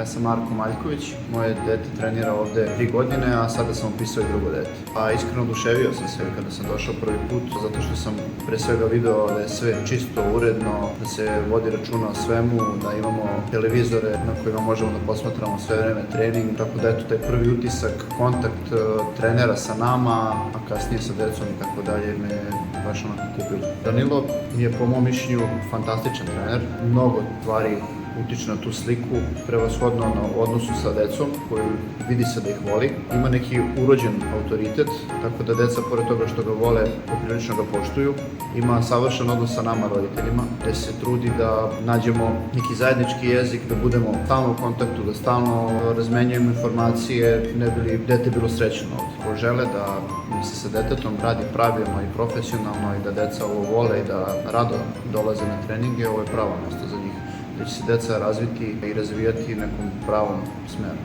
Ja sam Marko Maljković, moje dete trenira ovde 3 godine, a sada sam upisao i drugo dete. Iskreno oduševio sam se kada sam došao prvi put, zato što sam pre svega video da je sve čisto, uredno, da se vodi računa o svemu, da imamo televizore na kojima možemo da posmatramo sve vreme trening, tako da eto taj prvi utisak, kontakt trenera sa nama, a kasnije sa decom i tako dalje me baš onako kupilo. Danilo je po mom mišljenju fantastičan trener, mnogo stvari utiče na tu sliku, prevashodno na odnosu sa decom, koju vidi se da ih voli. Ima neki urođen autoritet, tako da deca, pored toga što ga vole, poprilično ga poštuju. Ima savršen odnos sa nama, roditeljima, gde se trudi da nađemo neki zajednički jezik, da budemo stalno u kontaktu, da stalno razmenjujemo informacije, ne bi li dete bilo srećno ovde. Ko žele da se sa detetom radi pravilno i profesionalno i da deca ovo vole i da rado dolaze na treninge, ovo je pravo mesto za njih, da će se deca razviti i razvijati nekom pravom smeru.